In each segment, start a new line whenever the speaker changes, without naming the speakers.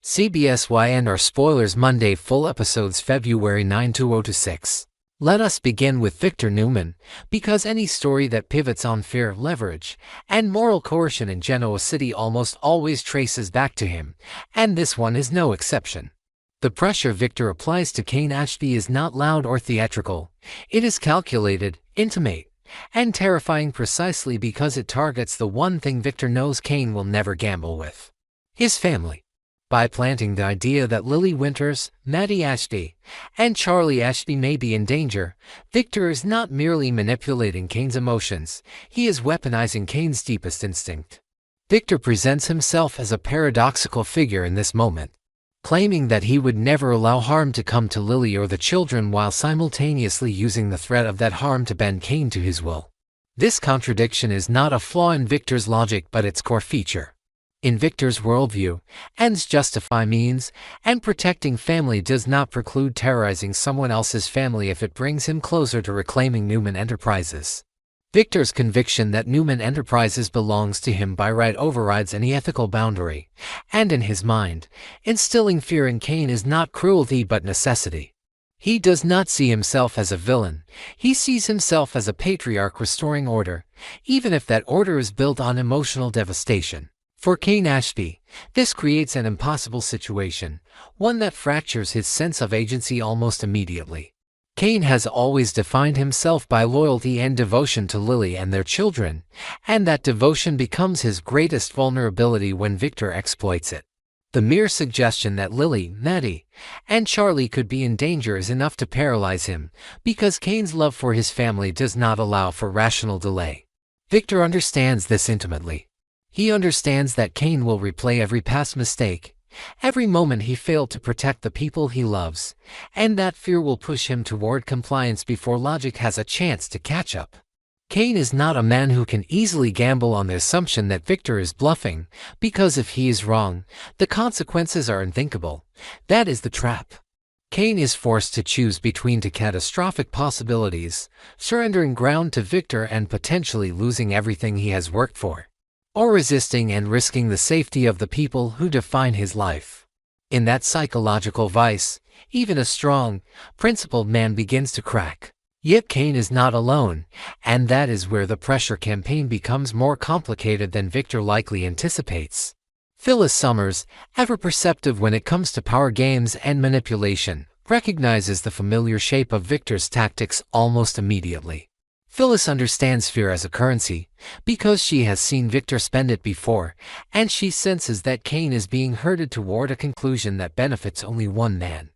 CBS Y&R spoilers Monday, full episodes February 9, 2026. Let us begin with Victor Newman, because any story that pivots on fear, leverage, and moral coercion in Genoa City almost always traces back to him, and this one is no exception. The pressure Victor applies to Kane Ashby is not loud or theatrical. It is calculated, intimate, and terrifying precisely because it targets the one thing Victor knows Kane will never gamble with: his family. By planting the idea that Lily Winters, Maddie Ashby, and Charlie Ashby may be in danger, Victor is not merely manipulating Kane's emotions, he is weaponizing Kane's deepest instinct. Victor presents himself as a paradoxical figure in this moment, claiming that he would never allow harm to come to Lily or the children while simultaneously using the threat of that harm to bend Kane to his will. This contradiction is not a flaw in Victor's logic but its core feature. In Victor's worldview, ends justify means, and protecting family does not preclude terrorizing someone else's family if it brings him closer to reclaiming Newman Enterprises. Victor's conviction that Newman Enterprises belongs to him by right overrides any ethical boundary, and in his mind, instilling fear in Kane is not cruelty but necessity. He does not see himself as a villain, he sees himself as a patriarch restoring order, even if that order is built on emotional devastation. For Kane Ashby, this creates an impossible situation, one that fractures his sense of agency almost immediately. Kane has always defined himself by loyalty and devotion to Lily and their children, and that devotion becomes his greatest vulnerability when Victor exploits it. The mere suggestion that Lily, Maddie, and Charlie could be in danger is enough to paralyze him, because Kane's love for his family does not allow for rational delay. Victor understands this intimately. He understands that Kane will replay every past mistake, every moment he failed to protect the people he loves, and that fear will push him toward compliance before logic has a chance to catch up. Kane is not a man who can easily gamble on the assumption that Victor is bluffing, because if he is wrong, the consequences are unthinkable. That is the trap. Kane is forced to choose between two catastrophic possibilities: surrendering ground to Victor and potentially losing everything he has worked for, or resisting and risking the safety of the people who define his life. In that psychological vice, even a strong, principled man begins to crack. Yet Kane is not alone, and that is where the pressure campaign becomes more complicated than Victor likely anticipates. Phyllis Summers, ever perceptive when it comes to power games and manipulation, recognizes the familiar shape of Victor's tactics almost immediately. Phyllis understands fear as a currency, because she has seen Victor spend it before, and she senses that Kane is being herded toward a conclusion that benefits only one man.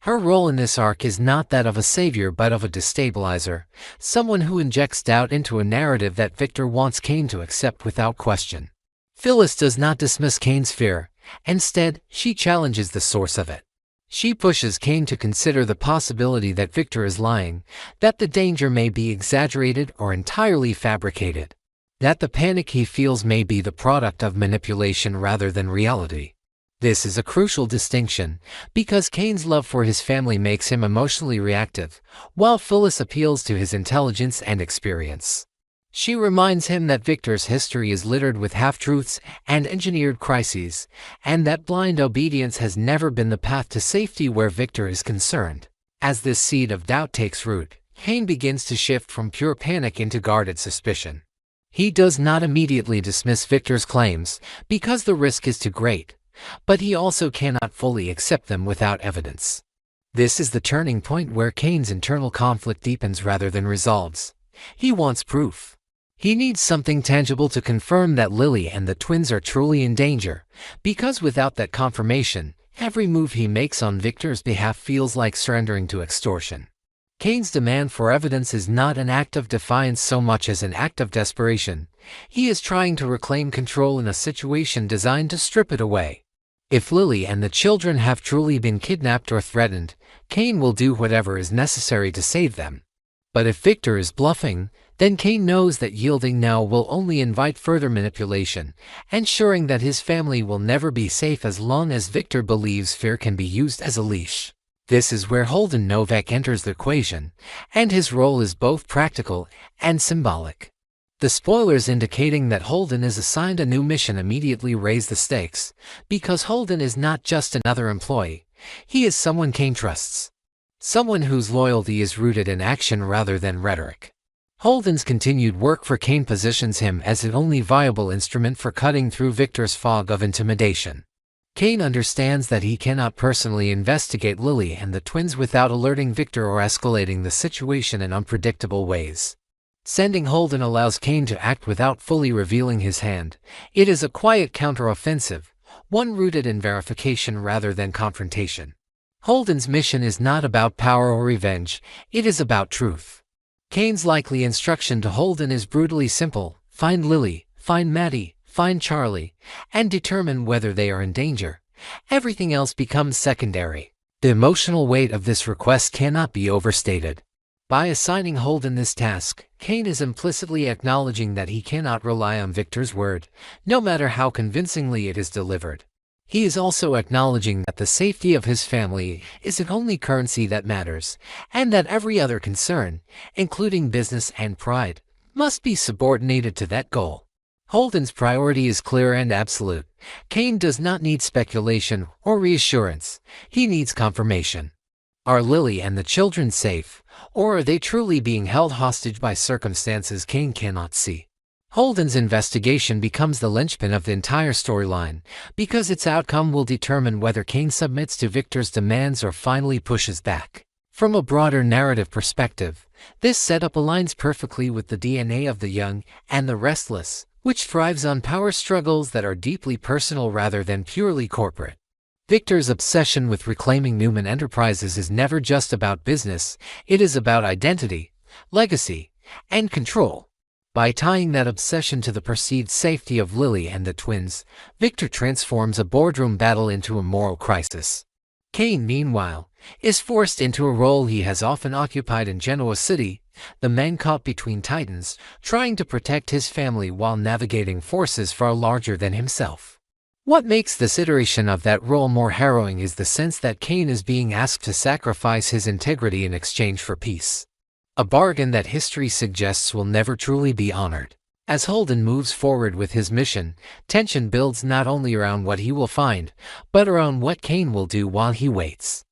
Her role in this arc is not that of a savior but of a destabilizer, someone who injects doubt into a narrative that Victor wants Kane to accept without question. Phyllis does not dismiss Kane's fear, instead, she challenges the source of it. She pushes Kane to consider the possibility that Victor is lying, that the danger may be exaggerated or entirely fabricated, that the panic he feels may be the product of manipulation rather than reality. This is a crucial distinction, because Kane's love for his family makes him emotionally reactive, while Phyllis appeals to his intelligence and experience. She reminds him that Victor's history is littered with half-truths and engineered crises, and that blind obedience has never been the path to safety where Victor is concerned. As this seed of doubt takes root, Kane begins to shift from pure panic into guarded suspicion. He does not immediately dismiss Victor's claims, because the risk is too great, but he also cannot fully accept them without evidence. This is the turning point where Kane's internal conflict deepens rather than resolves. He wants proof. He needs something tangible to confirm that Lily and the twins are truly in danger, because without that confirmation, every move he makes on Victor's behalf feels like surrendering to extortion. Kane's demand for evidence is not an act of defiance so much as an act of desperation. He is trying to reclaim control in a situation designed to strip it away. If Lily and the children have truly been kidnapped or threatened, Kane will do whatever is necessary to save them. But if Victor is bluffing, then Kane knows that yielding now will only invite further manipulation, ensuring that his family will never be safe as long as Victor believes fear can be used as a leash. This is where Holden Novak enters the equation, and his role is both practical and symbolic. The spoilers indicating that Holden is assigned a new mission immediately raise the stakes, because Holden is not just another employee, he is someone Kane trusts. Someone whose loyalty is rooted in action rather than rhetoric. Holden's continued work for Kane positions him as the only viable instrument for cutting through Victor's fog of intimidation. Kane understands that he cannot personally investigate Lily and the twins without alerting Victor or escalating the situation in unpredictable ways. Sending Holden allows Kane to act without fully revealing his hand. It is a quiet counteroffensive, one rooted in verification rather than confrontation. Holden's mission is not about power or revenge, it is about truth. Kane's likely instruction to Holden is brutally simple: find Lily, find Maddie, find Charlie, and determine whether they are in danger. Everything else becomes secondary. The emotional weight of this request cannot be overstated. By assigning Holden this task, Kane is implicitly acknowledging that he cannot rely on Victor's word, no matter how convincingly it is delivered. He is also acknowledging that the safety of his family is the only currency that matters, and that every other concern, including business and pride, must be subordinated to that goal. Holden's priority is clear and absolute. Kane does not need speculation or reassurance, he needs confirmation. Are Lily and the children safe, or are they truly being held hostage by circumstances Kane cannot see? Holden's investigation becomes the linchpin of the entire storyline, because its outcome will determine whether Kane submits to Victor's demands or finally pushes back. From a broader narrative perspective, this setup aligns perfectly with the DNA of the young and the restless, which thrives on power struggles that are deeply personal rather than purely corporate. Victor's obsession with reclaiming Newman Enterprises is never just about business, it is about identity, legacy, and control. By tying that obsession to the perceived safety of Lily and the twins, Victor transforms a boardroom battle into a moral crisis. Kane, meanwhile, is forced into a role he has often occupied in Genoa City, the man caught between titans, trying to protect his family while navigating forces far larger than himself. What makes this iteration of that role more harrowing is the sense that Kane is being asked to sacrifice his integrity in exchange for peace. A bargain that history suggests will never truly be honored. As Holden moves forward with his mission, tension builds not only around what he will find, but around what Kane will do while he waits.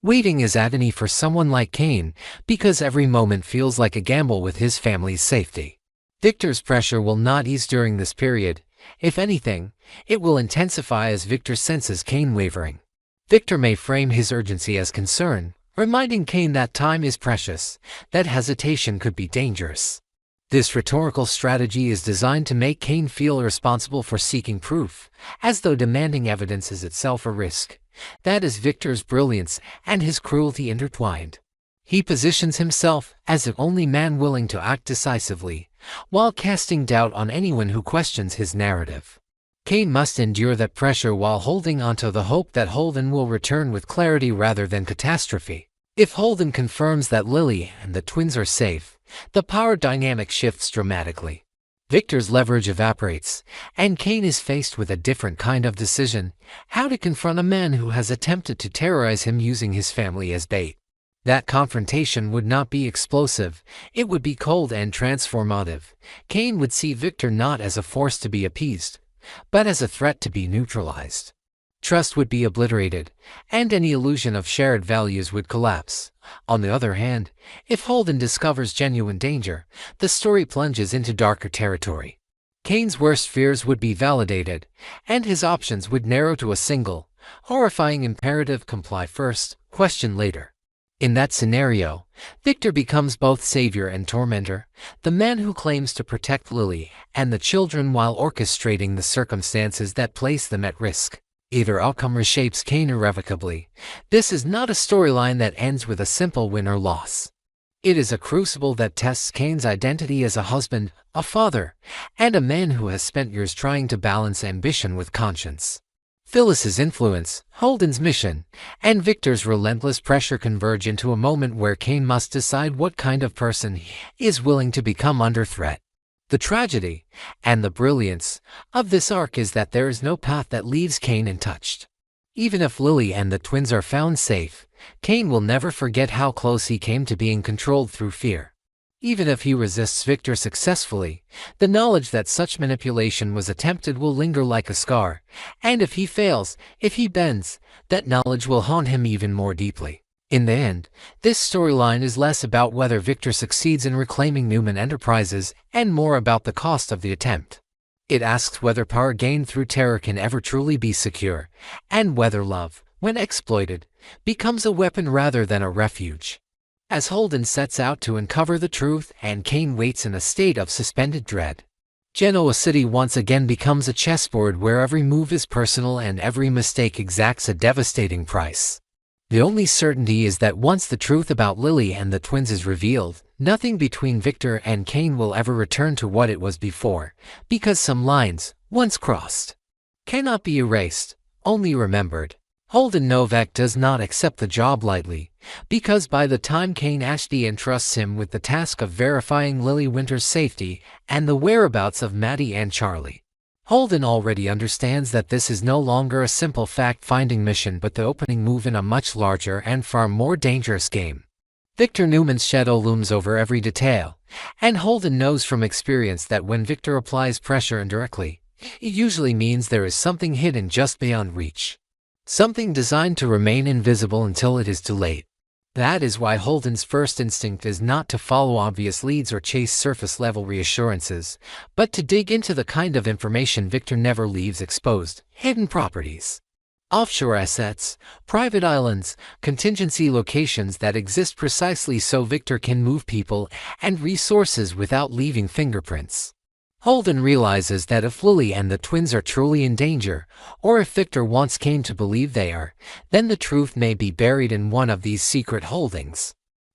Waiting is agony for someone like Kane, because every moment feels like a gamble with his family's safety. Victor's pressure will not ease during this period. If anything, it will intensify as Victor senses Kane wavering. Victor may frame his urgency as concern, reminding Kane that time is precious, that hesitation could be dangerous. This rhetorical strategy is designed to make Kane feel responsible for seeking proof, as though demanding evidence is itself a risk. That is Victor's brilliance and his cruelty intertwined. He positions himself as the only man willing to act decisively, while casting doubt on anyone who questions his narrative. Kane must endure that pressure while holding onto the hope that Holden will return with clarity rather than catastrophe. If Holden confirms that Lily and the twins are safe, the power dynamic shifts dramatically. Victor's leverage evaporates, and Kane is faced with a different kind of decision: how to confront a man who has attempted to terrorize him using his family as bait. That confrontation would not be explosive, it would be cold and transformative. Kane would see Victor not as a force to be appeased, but as a threat to be neutralized. Trust would be obliterated, and any illusion of shared values would collapse. On the other hand, if Holden discovers genuine danger, the story plunges into darker territory. Kane's worst fears would be validated, and his options would narrow to a single, horrifying imperative: comply first, question later. In that scenario, Victor becomes both savior and tormentor, the man who claims to protect Lily and the children while orchestrating the circumstances that place them at risk. Either outcome reshapes Kane irrevocably. This is not a storyline that ends with a simple win or loss. It is a crucible that tests Kane's identity as a husband, a father, and a man who has spent years trying to balance ambition with conscience. Phyllis's influence, Holden's mission, and Victor's relentless pressure converge into a moment where Kane must decide what kind of person he is willing to become under threat. The tragedy, and the brilliance, of this arc is that there is no path that leaves Kane untouched. Even if Lily and the twins are found safe, Kane will never forget how close he came to being controlled through fear. Even if he resists Victor successfully, the knowledge that such manipulation was attempted will linger like a scar, and if he fails, if he bends, that knowledge will haunt him even more deeply. In the end, this storyline is less about whether Victor succeeds in reclaiming Newman Enterprises and more about the cost of the attempt. It asks whether power gained through terror can ever truly be secure, and whether love, when exploited, becomes a weapon rather than a refuge. As Holden sets out to uncover the truth and Kane waits in a state of suspended dread. Genoa City once again becomes a chessboard where every move is personal and every mistake exacts a devastating price. The only certainty is that once the truth about Lily and the twins is revealed, nothing between Victor and Kane will ever return to what it was before, because some lines, once crossed, cannot be erased, only remembered. Holden Novak does not accept the job lightly, because by the time Kane Ashby entrusts him with the task of verifying Lily Winter's safety and the whereabouts of Maddie and Charlie, Holden already understands that this is no longer a simple fact-finding mission but the opening move in a much larger and far more dangerous game. Victor Newman's shadow looms over every detail, and Holden knows from experience that when Victor applies pressure indirectly, it usually means there is something hidden just beyond reach. Something designed to remain invisible until it is too late. That is why Holden's first instinct is not to follow obvious leads or chase surface-level reassurances, but to dig into the kind of information Victor never leaves exposed: hidden properties, offshore assets, private islands, contingency locations that exist precisely so Victor can move people and resources without leaving fingerprints. Holden realizes that if Lily and the twins are truly in danger, or if Victor once came to believe they are, then the truth may be buried in one of these secret holdings.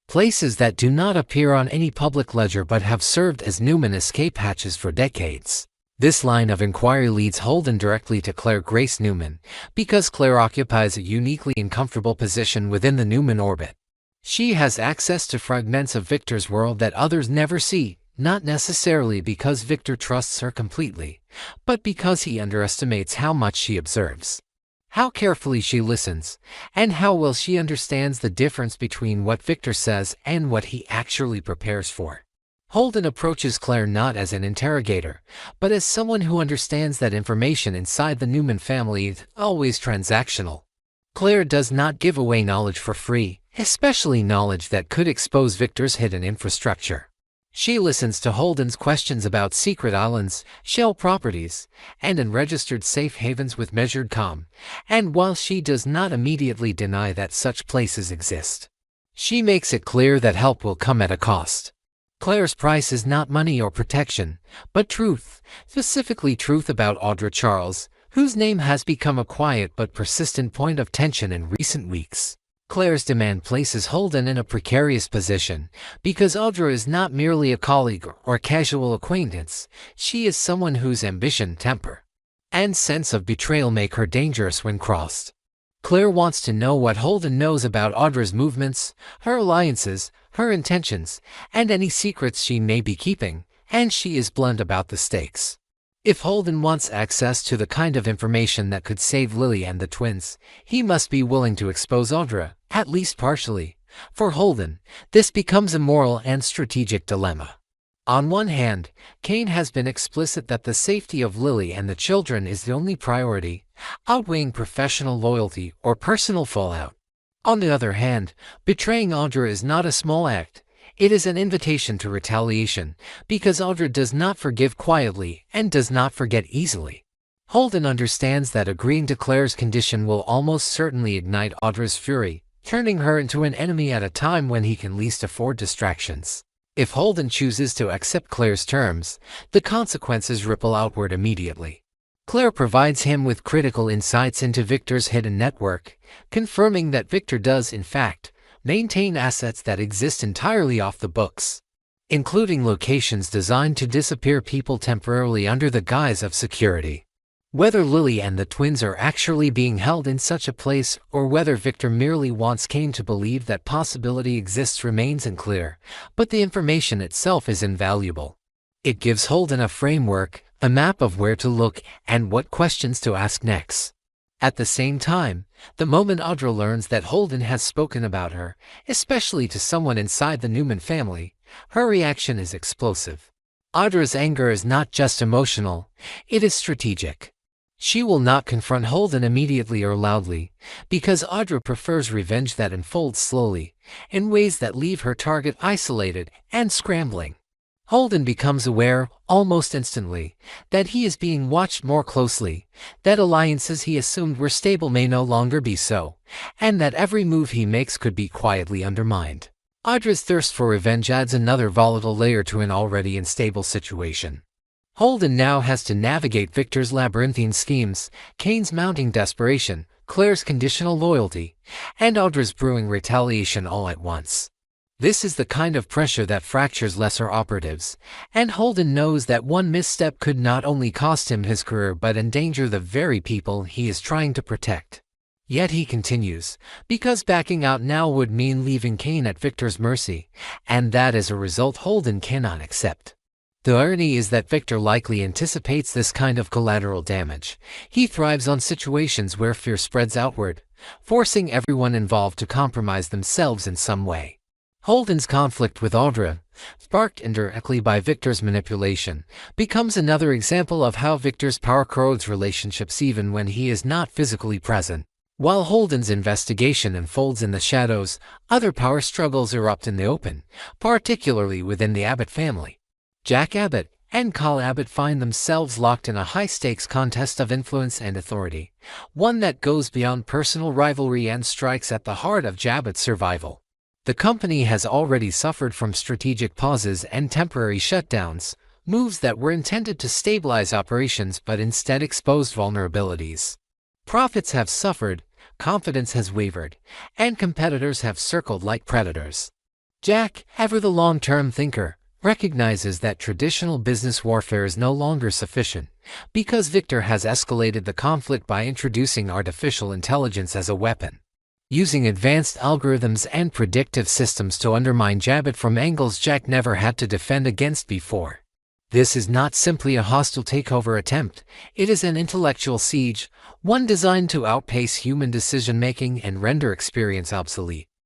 Places that do not appear on any public ledger but have served as Newman escape hatches for decades. This line of inquiry leads Holden directly to Claire Grace Newman, because Claire occupies a uniquely uncomfortable position within the Newman orbit. She has access to fragments of Victor's world that others never see, not necessarily because Victor trusts her completely, but because he underestimates how much she observes, how carefully she listens, and how well she understands the difference between what Victor says and what he actually prepares for. Holden approaches Claire not as an interrogator, but as someone who understands that information inside the Newman family is always transactional. Claire does not give away knowledge for free, especially knowledge that could expose Victor's hidden infrastructure. She listens to Holden's questions about secret islands, shell properties, and unregistered safe havens with measured calm, and while she does not immediately deny that such places exist, she makes it clear that help will come at a cost. Claire's price is not money or protection, but truth, specifically truth about Audra Charles, whose name has become a quiet but persistent point of tension in recent weeks. Claire's demand places Holden in a precarious position, because Audra is not merely a colleague or casual acquaintance. She is someone whose ambition, temper, and sense of betrayal make her dangerous when crossed. Claire wants to know what Holden knows about Audra's movements, her alliances, her intentions, and any secrets she may be keeping, and she is blunt about the stakes. If Holden wants access to the kind of information that could save Lily and the twins, he must be willing to expose Audra, at least partially. For Holden, this becomes a moral and strategic dilemma. On one hand, Kane has been explicit that the safety of Lily and the children is the only priority, outweighing professional loyalty or personal fallout. On the other hand, betraying Audra is not a small act. It is an invitation to retaliation, because Audra does not forgive quietly and does not forget easily. Holden understands that agreeing to Claire's condition will almost certainly ignite Audra's fury, turning her into an enemy at a time when he can least afford distractions. If Holden chooses to accept Claire's terms, the consequences ripple outward immediately. Claire provides him with critical insights into Victor's hidden network, confirming that Victor does, in fact, maintain assets that exist entirely off the books, including locations designed to disappear people temporarily under the guise of security. Whether Lily and the twins are actually being held in such a place or whether Victor merely wants Kane to believe that possibility exists remains unclear, but the information itself is invaluable. It gives Holden a framework, a map of where to look and what questions to ask next. At the same time, the moment Audra learns that Holden has spoken about her, especially to someone inside the Newman family, Her reaction is explosive. Audra's anger is not just emotional, it is strategic. She will not confront Holden immediately or loudly, because Audra prefers revenge that unfolds slowly, in ways that leave her target isolated and scrambling. Holden becomes aware, almost instantly, that he is being watched more closely, that alliances he assumed were stable may no longer be so, and that every move he makes could be quietly undermined. Audra's thirst for revenge adds another volatile layer to an already unstable situation. Holden now has to navigate Victor's labyrinthine schemes, Kane's mounting desperation, Claire's conditional loyalty, and Audra's brewing retaliation all at once. This is the kind of pressure that fractures lesser operatives, and Holden knows that one misstep could not only cost him his career but endanger the very people he is trying to protect. Yet he continues, because backing out now would mean leaving Kane at Victor's mercy, and that as a result Holden cannot accept. The irony is that Victor likely anticipates this kind of collateral damage. He thrives on situations where fear spreads outward, forcing everyone involved to compromise themselves in some way. Holden's conflict with Audra, sparked indirectly by Victor's manipulation, becomes another example of how Victor's power corrodes relationships even when he is not physically present. While Holden's investigation unfolds in the shadows, other power struggles erupt in the open, particularly within the Abbott family. Jack Abbott and Carl Abbott find themselves locked in a high-stakes contest of influence and authority, one that goes beyond personal rivalry and strikes at the heart of Abbott's survival. The company has already suffered from strategic pauses and temporary shutdowns, moves that were intended to stabilize operations but instead exposed vulnerabilities. Profits have suffered, confidence has wavered, and competitors have circled like predators. Jack, ever the long-term thinker, recognizes that traditional business warfare is no longer sufficient, because Victor has escalated the conflict by introducing artificial intelligence as a weapon. Using advanced algorithms and predictive systems to undermine Abbott from angles Jack never had to defend against before. This is not simply a hostile takeover attempt, it is an intellectual siege, one designed to outpace human decision-making and render experience obsolete.